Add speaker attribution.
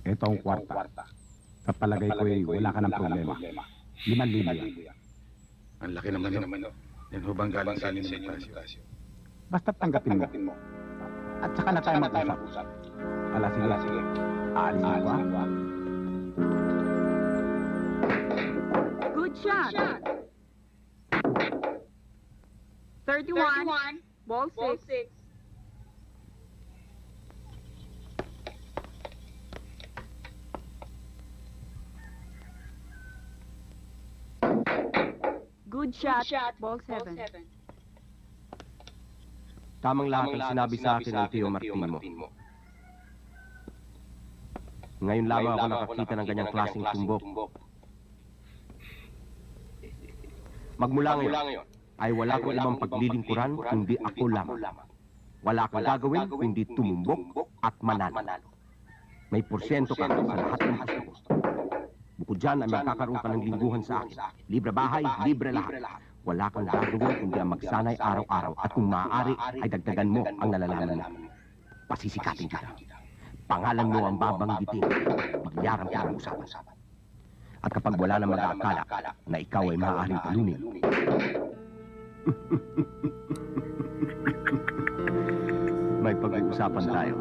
Speaker 1: Ito ang kwarta. Sa palagay ko wala ka ng problema. 5,000 yan.
Speaker 2: Ang laki naman no. Yan ho bang galing sa inyo ni Pasio?
Speaker 1: Basta tanggapin mo. At saka na tayo mag-usap. Sige. Aalis mo.
Speaker 3: Good shot. 31. Ball 6. Good shot. Ball 7.
Speaker 4: Tamang lahat ang sinabi sa akin ng Tio Martin mo. Ngayon lamang ako nakakita ng ganyang klaseng tumbok. Magmula ngayon, ay wala kang ibang paglilingkuran kundi ako lamang. Wala kang gagawin kundi tumumbok at manalo. May porsyento ka sa lahat ng gusto ko. Bukod dyan ay magkakaroon ka ng lingguhan sa akin. Libre bahay, libre lahat. Wala kang gagawin kundi ang magsanay araw-araw at kung maaari ay dagdagan mo ang nalalaman mo. Pasisikatin kita. Pangalan mo ang babanggitin. Bigyaran ka ang usapan. At kapag wala na mag-aakala na ikaw ay maaaring talunin, may pag-uusapan tayo.